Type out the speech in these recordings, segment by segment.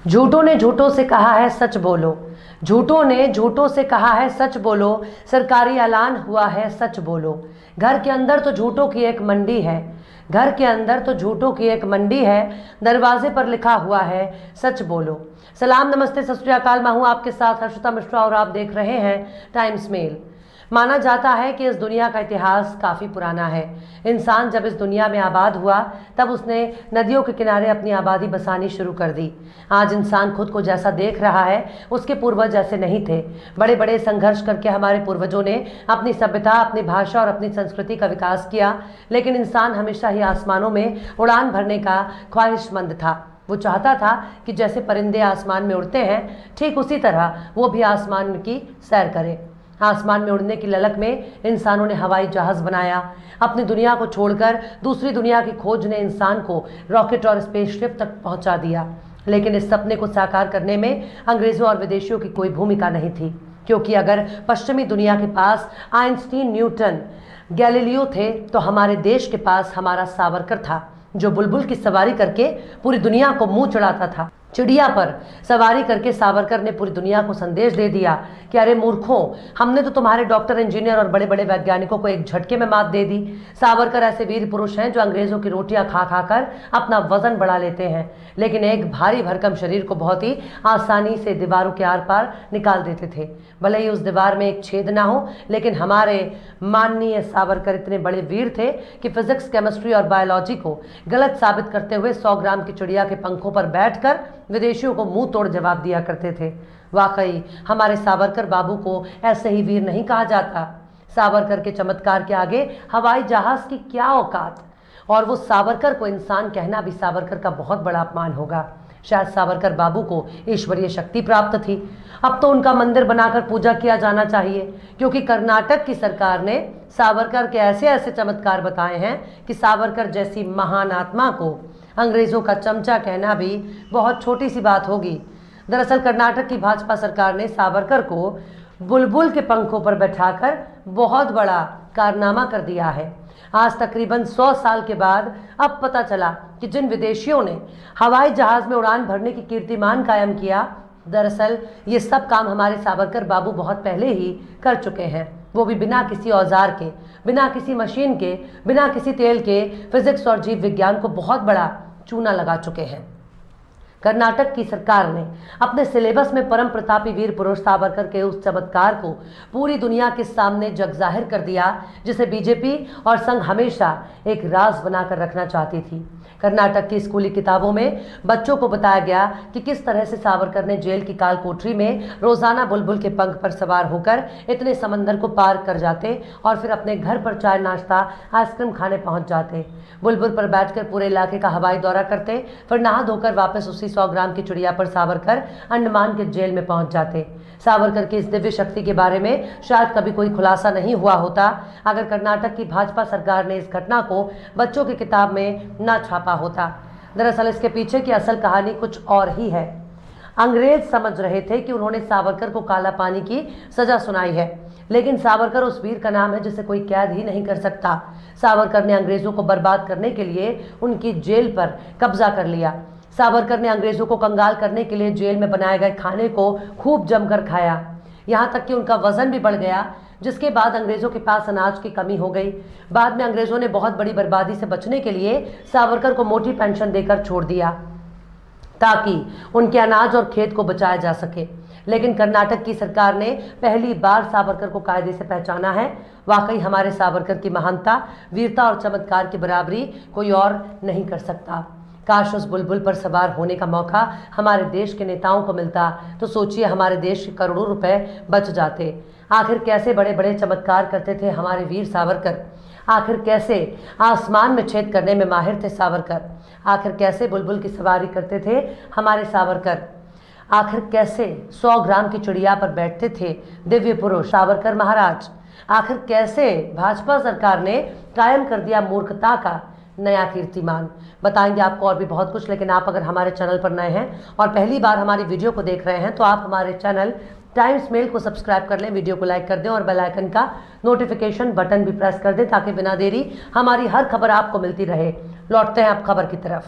झूठों ने झूठों से कहा है सच बोलो, झूठों ने झूठों से कहा है सच बोलो, सरकारी ऐलान हुआ है सच बोलो। घर के अंदर तो झूठों की एक मंडी है, घर के अंदर तो झूठों की एक मंडी है, दरवाजे पर लिखा हुआ है सच बोलो। सलाम नमस्ते सत श्री अकाल, मैं हूँ आपके साथ हर्षिता मिश्रा और आप देख रहे हैं टाइम्स मेल। माना जाता है कि इस दुनिया का इतिहास काफ़ी पुराना है। इंसान जब इस दुनिया में आबाद हुआ तब उसने नदियों के किनारे अपनी आबादी बसानी शुरू कर दी। आज इंसान खुद को जैसा देख रहा है उसके पूर्वज ऐसे नहीं थे। बड़े बड़े संघर्ष करके हमारे पूर्वजों ने अपनी सभ्यता, अपनी भाषा और अपनी संस्कृति का विकास किया, लेकिन इंसान हमेशा ही आसमानों में उड़ान भरने का ख्वाहिशमंद था। वो चाहता था कि जैसे परिंदे आसमान में उड़ते हैं, ठीक उसी तरह वो भी आसमान की सैर करे। आसमान में उड़ने की ललक में इंसानों ने हवाई जहाज़ बनाया। अपनी दुनिया को छोड़कर दूसरी दुनिया की खोज ने इंसान को रॉकेट और स्पेसशिप तक पहुंचा दिया। लेकिन इस सपने को साकार करने में अंग्रेज़ों और विदेशियों की कोई भूमिका नहीं थी, क्योंकि अगर पश्चिमी दुनिया के पास आइंस्टीन, न्यूटन, गैलीलियो थे तो हमारे देश के पास हमारा सावरकर था, जो बुलबुल की सवारी करके पूरी दुनिया को मुंह चढ़ाता था। चिड़िया पर सवारी करके सावरकर ने पूरी दुनिया को संदेश दे दिया कि अरे मूर्खों, हमने तो तुम्हारे डॉक्टर, इंजीनियर और बड़े बड़े वैज्ञानिकों को एक झटके में मात दे दी। सावरकर ऐसे वीर पुरुष हैं जो अंग्रेजों की रोटियां खा खा कर अपना वजन बढ़ा लेते हैं, लेकिन एक भारी भरकम शरीर को बहुत ही आसानी से दीवारों के आर पार निकाल देते थे। भले ही उस दीवार में एक छेद ना हो, लेकिन हमारे माननीय सावरकर इतने बड़े वीर थे कि फिजिक्स, केमिस्ट्री और बायोलॉजी को गलत साबित करते हुए 100 ग्राम की चिड़िया के पंखों पर बैठकर विदेशियों को मुंह तोड़ जवाब दिया करते थे। वाकई हमारे सावरकर बाबू को ऐसे ही वीर नहीं कहा जाता। सावरकर के चमत्कार के आगे हवाई जहाज की क्या औकात, और वो सावरकर को इंसान कहना भी सावरकर का बहुत बड़ा अपमान होगा। शायद सावरकर बाबू को ईश्वरीय शक्ति प्राप्त थी। अब तो उनका मंदिर बनाकर पूजा किया जाना चाहिए, क्योंकि कर्नाटक की सरकार ने सावरकर के ऐसे ऐसे चमत्कार बताए हैं कि सावरकर जैसी महान आत्मा को अंग्रेज़ों का चमचा कहना भी बहुत छोटी सी बात होगी। दरअसल कर्नाटक की भाजपा सरकार ने सावरकर को बुलबुल के पंखों पर बैठाकर बहुत बड़ा कारनामा कर दिया है। आज तकरीबन 100 साल के बाद अब पता चला कि जिन विदेशियों ने हवाई जहाज़ में उड़ान भरने की कीर्तिमान कायम किया, दरअसल ये सब काम हमारे सावरकर बाबू बहुत पहले ही कर चुके हैं। वो भी बिना किसी औजार के, बिना किसी मशीन के, बिना किसी तेल के फिजिक्स और जीव विज्ञान को बहुत बड़ा चूना लगा चुके हैं। कर्नाटक की सरकार ने अपने सिलेबस में परम प्रतापी वीर पुरुष सावरकर के उस चमत्कार को पूरी दुनिया के सामने जग जाहिर कर दिया, जिसे बीजेपी और संघ हमेशा एक राज बनाकर रखना चाहती थी। कर्नाटक की स्कूली किताबों में बच्चों को बताया गया कि किस तरह से सावरकर ने जेल की काल कोठरी में रोजाना बुलबुल के पंख पर सवार होकर इतने समंदर को पार कर जाते और फिर अपने घर पर चाय, नाश्ता, आइसक्रीम खाने पहुंच जाते। बुलबुल पर बैठकर पूरे इलाके का हवाई दौरा करते, फिर नहा धोकर वापस उसी 100 ग्राम की चिड़िया पर सावरकर अंडमान के जेल में पहुंच जाते। सावरकर की इस दिव्य शक्ति के बारे में शायद कभी कोई खुलासा नहीं हुआ होता अगर कर्नाटक की भाजपा सरकार ने इस घटना को बच्चों की किताब में न छापा होता। दरअसल इसके पीछे की असल कहानी कुछ और ही है। अंग्रेज समझ रहे थे कि उन्होंने सावरकर को काला पानी की सजा सुनाई है, लेकिन सावरकर उस वीर का नाम है जिसे कोई कैद ही नहीं कर सकता। सावरकर ने अंग्रेजों को बर्बाद करने के लिए उनकी जेल पर कब्जा कर लिया। सावरकर ने अंग्रेजों को कंगाल करने के लिए जेल में बनाए गए खाने को खूब जमकर खाया, यहाँ तक कि उनका वजन भी बढ़ गया, जिसके बाद अंग्रेजों के पास अनाज की कमी हो गई। बाद में अंग्रेजों ने बहुत बड़ी बर्बादी से बचने के लिए सावरकर को मोटी पेंशन देकर छोड़ दिया ताकि उनके अनाज और खेत को बचाया जा सके। लेकिन कर्नाटक की सरकार ने पहली बार सावरकर को कायदे से पहचाना है। वाकई हमारे सावरकर की महानता, वीरता और चमत्कार की बराबरी कोई और नहीं कर सकता। काश उस बुलबुल पर सवार होने का मौका हमारे देश के नेताओं को मिलता तो सोचिए हमारे देश के करोड़ों रुपए बच जाते। आखिर कैसे बड़े बड़े चमत्कार करते थे हमारे वीर सावरकर। आखिर कैसे आसमान में छेद करने में माहिर थे सावरकर। आखिर कैसे बुलबुल की सवारी करते थे हमारे सावरकर। आखिर कैसे 100 ग्राम की चिड़िया पर बैठते थे दिव्य पुरुष सावरकर महाराज। आखिर कैसे भाजपा सरकार ने कायम कर दिया मूर्खता का नया कीर्तिमान। बताएंगे आपको और भी बहुत कुछ, लेकिन आप अगर हमारे चैनल पर नए हैं और पहली बार हमारी वीडियो को देख रहे हैं तो आप हमारे चैनल टाइम्स मेल को सब्सक्राइब कर लें, वीडियो को लाइक कर दें और बेल आइकन का नोटिफिकेशन बटन भी प्रेस कर दें ताकि बिना देरी हमारी हर खबर आपको मिलती रहे। लौटते हैं अब खबर की तरफ।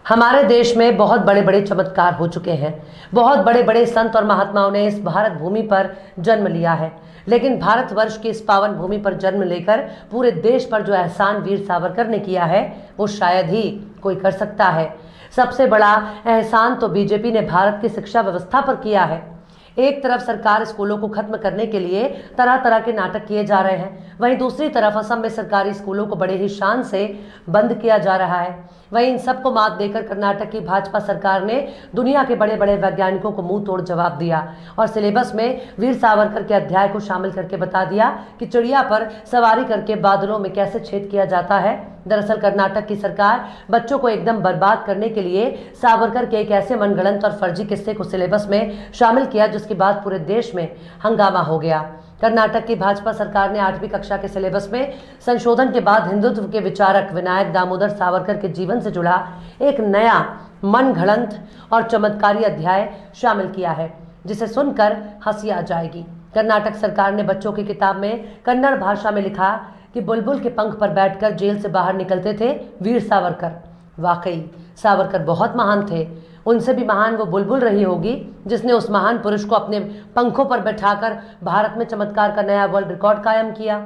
हमारे देश में बहुत बड़े बड़े चमत्कार हो चुके हैं। बहुत बड़े बड़े संत और महात्माओं ने इस भारत भूमि पर जन्म लिया है, लेकिन भारतवर्ष की इस पावन भूमि पर जन्म लेकर पूरे देश पर जो एहसान वीर सावरकर ने किया है वो शायद ही कोई कर सकता है। सबसे बड़ा एहसान तो बीजेपी ने भारत की शिक्षा व्यवस्था पर किया है। एक तरफ सरकार स्कूलों को खत्म करने के लिए तरह तरह के नाटक किए जा रहे हैं, वहीं दूसरी तरफ असम में सरकारी स्कूलों को बड़े ही शान से बंद किया जा रहा है। वहीं इन सबको मात देकर कर्नाटक की भाजपा सरकार ने दुनिया के बड़े बड़े वैज्ञानिकों को मुंह तोड़ जवाब दिया और सिलेबस में वीर सावरकर के अध्याय को शामिल करके बता दिया कि चिड़िया पर सवारी करके बादलों में कैसे छेद किया जाता है। दरअसल कर्नाटक की सरकार बच्चों को एकदम बर्बाद करने के लिए सावरकर के एक ऐसे मनगढ़ंत और फर्जी किस्से को सिलेबस में शामिल किया जिसके बाद पूरे देश में हंगामा हो गया। कर्नाटक की भाजपा सरकार ने 8वीं कक्षा के सिलेबस में संशोधन के बाद हिंदुत्व के विचारक विनायक दामोदर सावरकर के जीवन से जुड़ा एक नया मनगढ़ंत और चमत्कारी अध्याय शामिल किया है, जिसे सुनकर हंसी आ जाएगी। कर्नाटक सरकार ने बच्चों की किताब में कन्नड़ भाषा में लिखा कि बुलबुल के पंख पर बैठकर जेल से बाहर निकलते थे वीर सावरकर। वाकई सावरकर बहुत महान थे, उनसे भी महान वो बुलबुल रही होगी जिसने उस महान पुरुष को अपने पंखों पर बैठाकर भारत में चमत्कार का नया वर्ल्ड रिकॉर्ड कायम किया।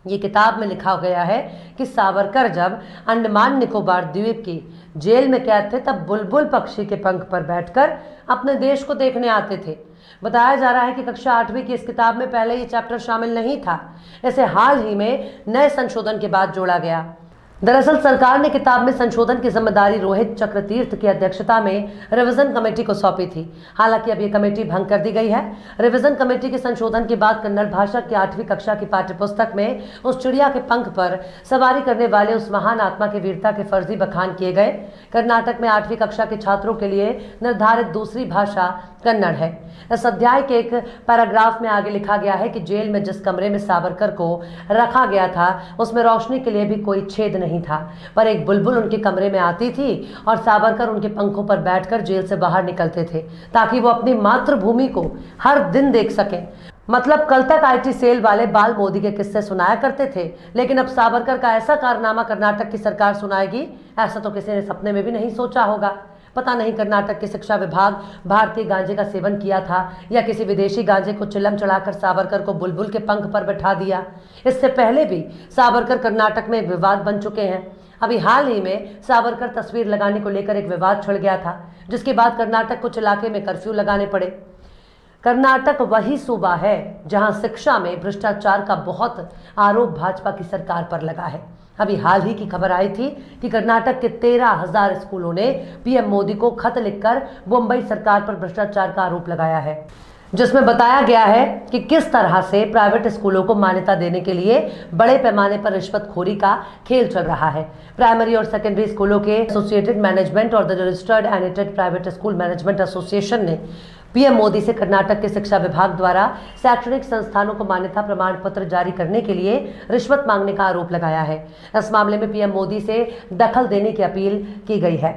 ये किताब में लिखा गया है कि सावरकर जब अंडमान निकोबार द्वीप की जेल में कैद थे तब बुलबुल पक्षी के पंख पर बैठकर अपने देश को देखने आते थे। बताया जा रहा है कि कक्षा 8वीं की इस किताब में पहले ये चैप्टर शामिल नहीं था, इसे हाल ही में नए संशोधन के बाद जोड़ा गया। दरअसल सरकार ने किताब में संशोधन की जिम्मेदारी रोहित चक्रतीर्थ की अध्यक्षता में रिवीजन कमेटी को सौंपी थी। हालांकि अब ये कमेटी भंग कर दी गई है। रिवीजन कमेटी के संशोधन के बाद कन्नड़ भाषा की 8वीं कक्षा की पाठ्यपुस्तक में उस चिड़िया के पंख पर सवारी करने वाले उस महान आत्मा की वीरता के फर्जी बखान किए गए। कर्नाटक में 8वीं कक्षा के छात्रों के लिए निर्धारित दूसरी भाषा कन्नड़ है। इस अध्याय के एक पैराग्राफ में आगे लिखा गया है कि जेल में जिस कमरे में सावरकर को रखा गया था उसमें रोशनी के लिए भी कोई छेद नहीं था, पर एक बुलबुल उनके कमरे में आती थी और सावरकर उनके पंखों पर बैठकर जेल से बाहर निकलते थे ताकि वो अपनी मातृभूमि को हर दिन देख सकें। मतलब कल तक IT सेल वाले बाल मोदी के किस्से सुनाया करते थे, लेकिन अब सावरकर का ऐसा कारनामा कर्नाटक की सरकार सुनाएगी, ऐसा तो किसी ने सपने में भी नहीं सोचा होगा। पता नहीं कर्नाटक के शिक्षा विभाग भारतीय गांजे का सेवन किया था या किसी विदेशी गांजे को चिलम चढ़ाकर सावरकर को बुलबुल के पंख पर बैठा दिया। इससे पहले भी सावरकर कर्नाटक में एक विवाद बन चुके हैं। अभी हाल ही में सावरकर तस्वीर लगाने को लेकर एक विवाद छिड़ गया था, जिसके बाद कर्नाटक कुछ इलाके में कर्फ्यू लगाने पड़े। कर्नाटक वही सूबा है जहां शिक्षा में भ्रष्टाचार का बहुत आरोप भाजपा की सरकार पर लगा है। अभी हाल ही की खबर आई थी कि कर्नाटक के 13,000 स्कूलों ने PM मोदी को खत लिखकर मुंबई सरकार पर भ्रष्टाचार का आरोप लगाया है, जिसमें बताया गया है कि किस तरह से प्राइवेट स्कूलों को मान्यता देने के लिए बड़े पैमाने पर रिश्वतखोरी का खेल चल रहा है। प्राइमरी और सेकेंडरी स्कूलों के एसोसिएटेड मैनेजमेंट और the registered and aided private school management association ने PM मोदी से कर्नाटक के शिक्षा विभाग द्वारा शैक्षणिक संस्थानों को मान्यता प्रमाण पत्र जारी करने के लिए रिश्वत मांगने का आरोप लगाया है। इस मामले में PM मोदी से दखल देने की अपील की गई है।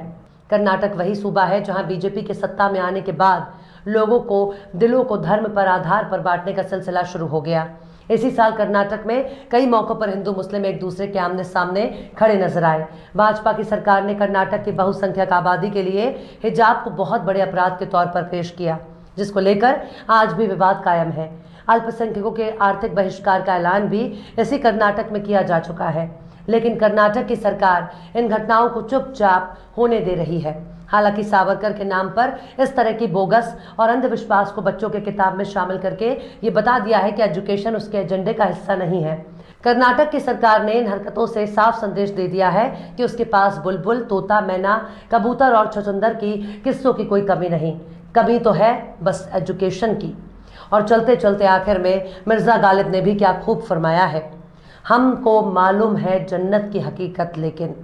कर्नाटक वही सूबा है जहां बीजेपी के सत्ता में आने के बाद लोगों को दिलों को धर्म पर आधार पर बांटने का सिलसिला शुरू हो गया। इसी साल कर्नाटक में कई मौकों पर हिंदू मुस्लिम एक दूसरे के आमने सामने खड़े नजर आए। भाजपा की सरकार ने कर्नाटक की बहुसंख्यक आबादी के लिए हिजाब को बहुत बड़े अपराध के तौर पर पेश किया, जिसको लेकर आज भी विवाद कायम है। अल्पसंख्यकों के आर्थिक बहिष्कार का ऐलान भी इसी कर्नाटक में किया जा चुका है, लेकिन कर्नाटक की सरकार इन घटनाओं को चुपचाप होने दे रही है। हालांकि सावरकर के नाम पर इस तरह की बोगस और अंधविश्वास को बच्चों के किताब में शामिल करके ये बता दिया है कि एजुकेशन उसके एजेंडे का हिस्सा नहीं है। कर्नाटक की सरकार ने इन हरकतों से साफ संदेश दे दिया है कि उसके पास बुलबुल, तोता, मैना, कबूतर और छछूंदर की किस्सों की कोई कमी नहीं, कमी तो है बस एजुकेशन की। और चलते चलते आखिर में मिर्ज़ा गालिब ने भी क्या खूब फरमाया है, हमको मालूम है जन्नत की हकीकत लेकिन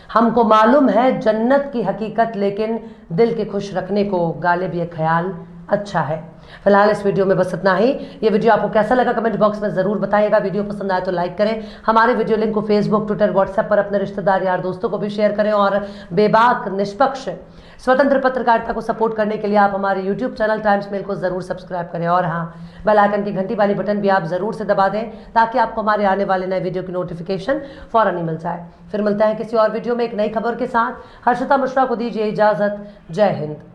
हमको मालूम है जन्नत की हकीकत लेकिन दिल के खुश रखने को गालिब ये ख्याल अच्छा है। फिलहाल इस वीडियो में बस इतना ही। ये वीडियो आपको कैसा लगा कमेंट बॉक्स में ज़रूर बताइएगा। वीडियो पसंद आए तो लाइक करें। हमारे वीडियो लिंक को फेसबुक, ट्विटर, व्हाट्सएप पर अपने रिश्तेदार, यार, दोस्तों को भी शेयर करें। और बेबाक, निष्पक्ष, स्वतंत्र पत्रकारिता को सपोर्ट करने के लिए आप हमारे यूट्यूब चैनल टाइम्स मेल को ज़रूर सब्सक्राइब करें। और हाँ, बेल आइकन की घंटी वाली बटन भी आप ज़रूर से दबा दें ताकि आपको हमारे आने वाले नए वीडियो की नोटिफिकेशन फ़ौरन ही मिल जाए। फिर मिलते हैं किसी और वीडियो में एक नई खबर के साथ। हर्षिता मिश्रा को दीजिए इजाज़त। जय हिंद।